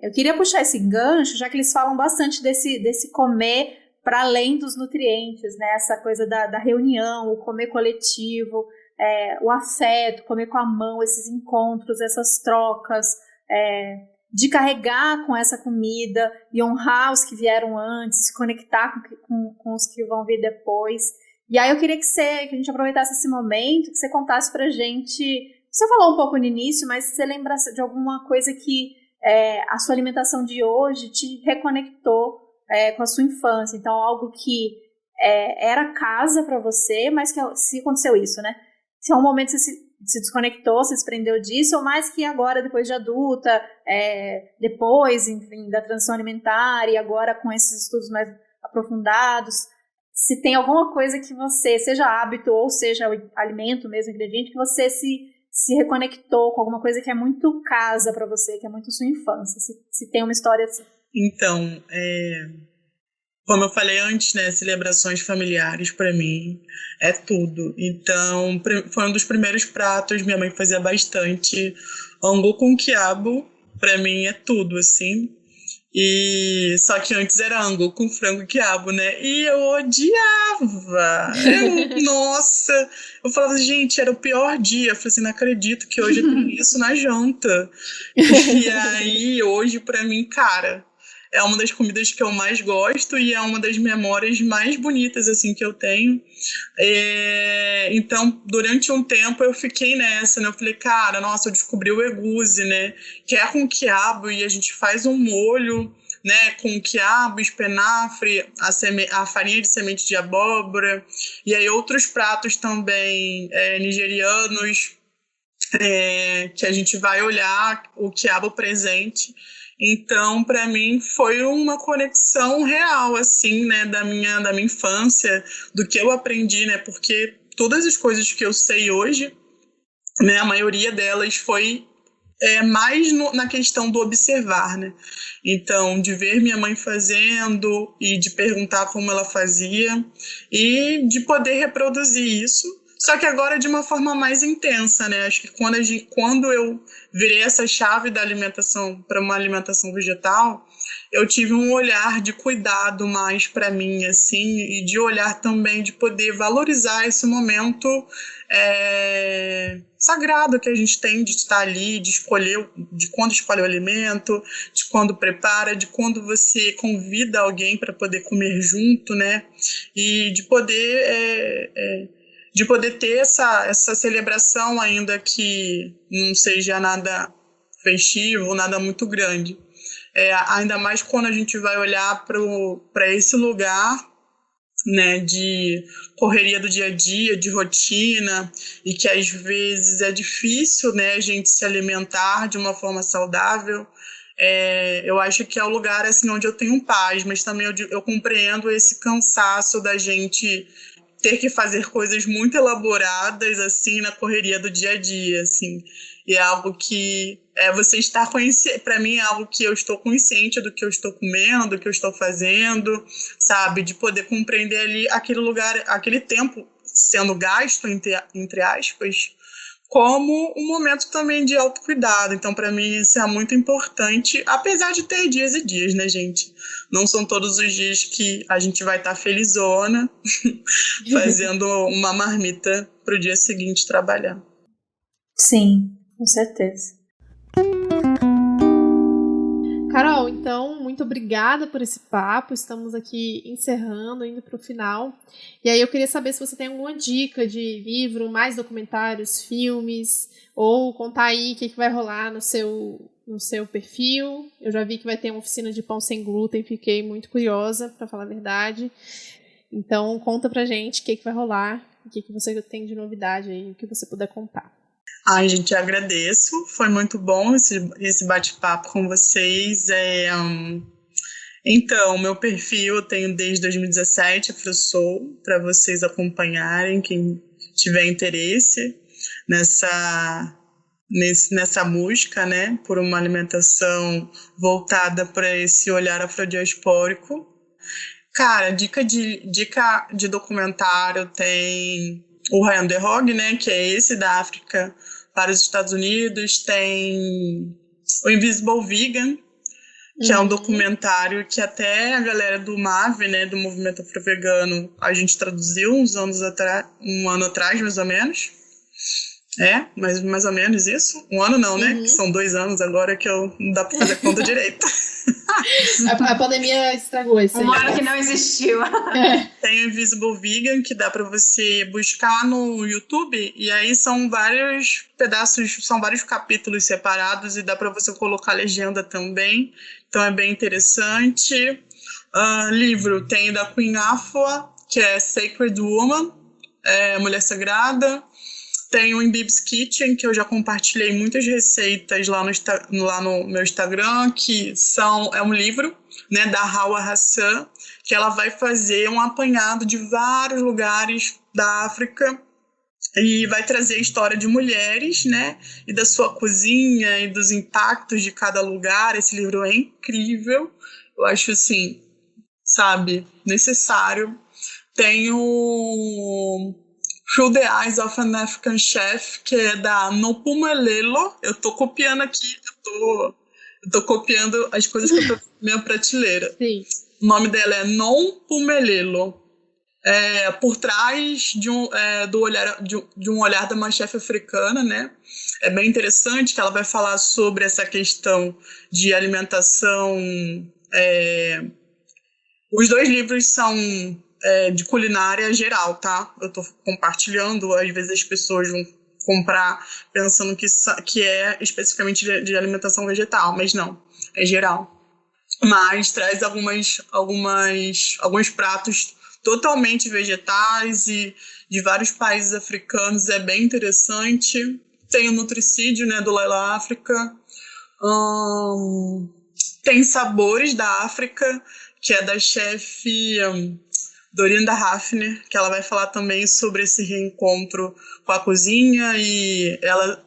Eu queria puxar esse gancho, já que eles falam bastante desse comer para além dos nutrientes, né? Essa coisa da reunião, o comer coletivo, o afeto, comer com a mão, esses encontros, essas trocas, de carregar com essa comida e honrar os que vieram antes, se conectar com os que vão vir depois. E aí eu queria que a gente aproveitasse esse momento, que você contasse pra gente, você falou um pouco no início, mas você lembra de alguma coisa que a sua alimentação de hoje te reconectou com a sua infância. Então, algo que era casa para você, mas que se aconteceu isso, né? Se é um momento você se desconectou, se desprendeu disso, ou mais que agora, depois de adulta, depois, enfim, da transição alimentar e agora com esses estudos mais aprofundados, se tem alguma coisa que você, seja hábito ou seja o alimento mesmo, ingrediente, que você se se reconectou com alguma coisa que é muito casa para você, que é muito sua infância? Se tem uma história assim. Então, como eu falei antes, né, celebrações familiares para mim é tudo. Então, foi um dos primeiros pratos, minha mãe fazia bastante angu com quiabo, para mim é tudo, assim. E só que antes era angu com frango e quiabo, né? E eu odiava. Nossa, eu falava, gente, era o pior dia. Eu falei assim, não acredito que hoje eu tenho isso na janta. E aí, hoje, pra mim, cara, é uma das comidas que eu mais gosto e é uma das memórias mais bonitas, assim, que eu tenho. Então, durante um tempo eu fiquei nessa, né? Eu falei, cara, nossa, eu descobri o egusi, né? Que é com quiabo e a gente faz um molho, né? Com quiabo, espinafre, a farinha de semente de abóbora e aí outros pratos também nigerianos, que a gente vai olhar o quiabo presente. Então, para mim, foi uma conexão real, assim, né, da minha infância, do que eu aprendi, né, porque todas as coisas que eu sei hoje, né, a maioria delas foi mais na questão do observar, né, então, de ver minha mãe fazendo e de perguntar como ela fazia e de poder reproduzir isso. Só que agora de uma forma mais intensa, né? Acho que quando eu virei essa chave da alimentação para uma alimentação vegetal, eu tive um olhar de cuidado mais para mim, assim, e de olhar também de poder valorizar esse momento sagrado que a gente tem de estar ali, de escolher, de quando escolhe o alimento, de quando prepara, de quando você convida alguém para poder comer junto, né? E de poder ter essa celebração, ainda que não seja nada festivo, nada muito grande. Ainda mais quando a gente vai olhar para esse lugar, né, de correria do dia a dia, de rotina, e que às vezes é difícil, né, a gente se alimentar de uma forma saudável. Eu acho que é o lugar assim, onde eu tenho paz, mas também eu compreendo esse cansaço da gente ter que fazer coisas muito elaboradas, assim, na correria do dia a dia, assim. E é algo que você está consciente, para mim é algo que eu estou consciente do que eu estou comendo, do que eu estou fazendo, sabe? De poder compreender ali aquele lugar, aquele tempo sendo gasto, entre aspas, como um momento também de autocuidado. Então, para mim, isso é muito importante, apesar de ter dias e dias, né, gente? Não são todos os dias que a gente vai estar felizona fazendo uma marmita para o dia seguinte trabalhar. Sim, com certeza. Carol, então, muito obrigada por esse papo. Estamos aqui encerrando, indo para o final. E aí eu queria saber se você tem alguma dica de livro, mais documentários, filmes, ou contar aí o que vai rolar no seu perfil. Eu já vi que vai ter uma oficina de pão sem glúten, fiquei muito curiosa, para falar a verdade. Então, conta pra gente o que vai rolar, o que você tem de novidade aí, o que você puder contar. Ai, gente, eu agradeço. Foi muito bom esse bate-papo com vocês. Então, meu perfil eu tenho desde 2017, AfroSoul, para vocês acompanharem, quem tiver interesse nessa busca, né, por uma alimentação voltada para esse olhar afrodiaspórico. Cara, dica de documentário tem o Ryan de Hog, né, que é esse da África para os Estados Unidos, tem o Invisible Vegan, que é um documentário que até a galera do MAV, né, do Movimento Afro-Vegano, a gente traduziu um ano atrás, mais ou menos. Mas mais ou menos isso. Um ano não, né? Que são 2 anos agora que não dá pra fazer conta direito. A pandemia estragou isso. Um ano que não existiu. Tem o Invisible Vegan, que dá pra você buscar no YouTube, e aí são vários pedaços, são vários capítulos separados, e dá pra você colocar legenda também. Então é bem interessante. Livro tem da Queen Afua, que é Sacred Woman, Mulher Sagrada. Tem o Imbib's Kitchen, que eu já compartilhei muitas receitas lá no meu Instagram, que é um livro, né, da Hawa Hassan, que ela vai fazer um apanhado de vários lugares da África E vai trazer a história de mulheres, né? E da sua cozinha e dos impactos de cada lugar. Esse livro é incrível. Eu acho, assim, sabe, necessário. Tem o Through the Eyes of an African Chef, que é da Nompumelelo. Eu tô copiando aqui, eu tô copiando as coisas que eu tô na minha prateleira. Sim. O nome dela é Nompumelelo. Por trás de um olhar de uma chefe africana, né? É bem interessante que ela vai falar sobre essa questão de alimentação. Os 2 livros são de culinária geral, tá? Eu tô compartilhando, às vezes as pessoas vão comprar pensando que é especificamente de alimentação vegetal, mas não, é geral. Mas traz alguns pratos totalmente vegetais e de vários países africanos, é bem interessante. Tem o Nutricídio, né, do Laila África. Tem Sabores da África, que é da chefe Dorinda Hafner, que ela vai falar também sobre esse reencontro com a cozinha e ela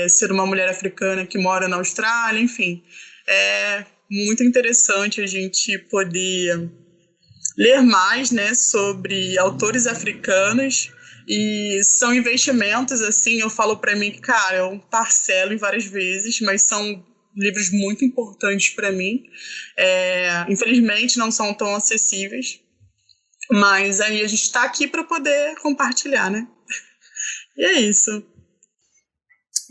ser uma mulher africana que mora na Austrália, enfim. É muito interessante a gente poder ler mais, né, sobre autores africanos, e são investimentos, assim, eu falo para mim que, cara, eu parcelo em várias vezes, mas são livros muito importantes para mim. Infelizmente não são tão acessíveis, mas aí a gente está aqui para poder compartilhar, né? E é isso.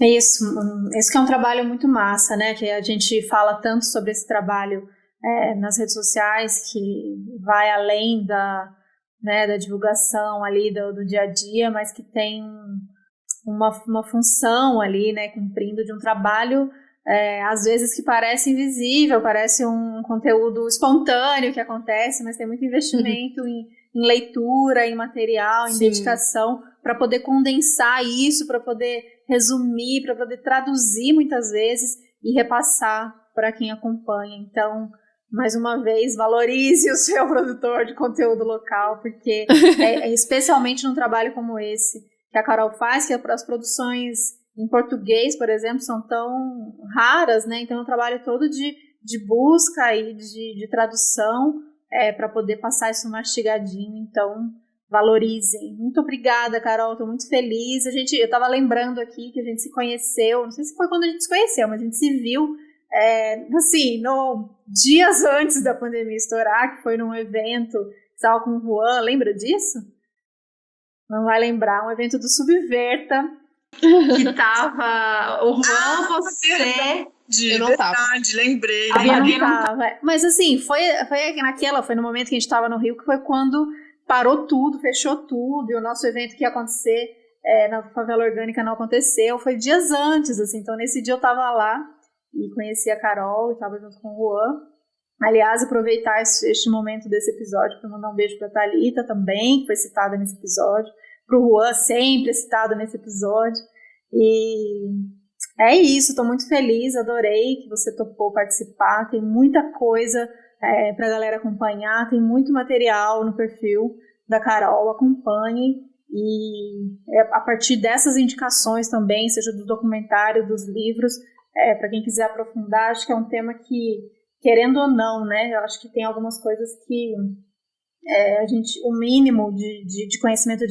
É isso. Esse que é um trabalho muito massa, né? Que a gente fala tanto sobre esse trabalho nas redes sociais, que vai além da divulgação ali do dia a dia, mas que tem uma função ali, né? Cumprindo de um trabalho, às vezes que parece invisível, parece um conteúdo espontâneo que acontece, mas tem muito investimento em leitura, em material, em dedicação, para poder condensar isso, para poder resumir, para poder traduzir muitas vezes e repassar para quem acompanha. Então, mais uma vez, valorize o seu produtor de conteúdo local, porque especialmente num trabalho como esse que a Carol faz, que as produções em português, por exemplo, são tão raras, né? Então é um trabalho todo de busca e de tradução para poder passar isso mastigadinho. Então, valorizem. Muito obrigada, Carol, estou muito feliz. Eu estava lembrando aqui que a gente se conheceu, não sei se foi quando a gente se conheceu, mas a gente se viu assim, dias antes da pandemia estourar, que foi num evento, estava com o Juan, lembra disso? Não vai lembrar, um evento do Subverta, que tava o Juan, você... Eu não tava. Lembrei. Não tava. Mas assim, foi no momento que a gente estava no Rio, que foi quando parou tudo, fechou tudo, e o nosso evento que ia acontecer na Favela Orgânica não aconteceu, foi dias antes, assim, então nesse dia eu tava lá e conheci a Carol, e tava junto com o Juan. Aliás, aproveitar este momento desse episódio para mandar um beijo pra Thalita também, que foi citada nesse episódio, pro Juan, sempre citado nesse episódio, e é isso, estou muito feliz, adorei que você topou participar, tem muita coisa para a galera acompanhar, tem muito material no perfil da Carol, acompanhe, e a partir dessas indicações também, seja do documentário, dos livros, para quem quiser aprofundar, acho que é um tema que, querendo ou não, né, eu acho que tem algumas coisas que o mínimo de conhecimento,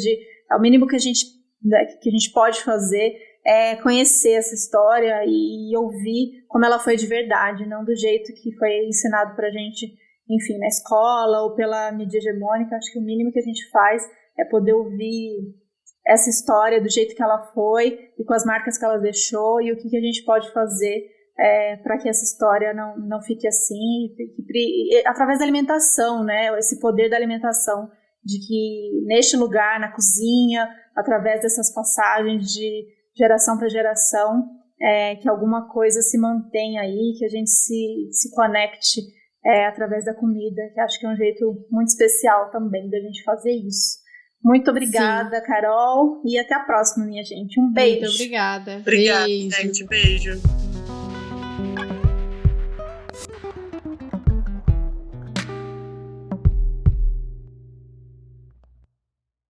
é o mínimo que a gente pode fazer é conhecer essa história e ouvir como ela foi de verdade, não do jeito que foi ensinado pra gente, enfim, na escola ou pela mídia hegemônica. Acho que o mínimo que a gente faz é poder ouvir essa história do jeito que ela foi e com as marcas que ela deixou, e o que a gente pode fazer para que essa história não fique assim, através da alimentação, né? Esse poder da alimentação, de que neste lugar, na cozinha, através dessas passagens de geração para geração, que alguma coisa se mantenha aí, que a gente se conecte através da comida, que acho que é um jeito muito especial também da gente fazer isso. Muito obrigada, Carol, e até a próxima, minha gente. Um beijo. Muito obrigada. Obrigada, Beijo. gente. Beijo.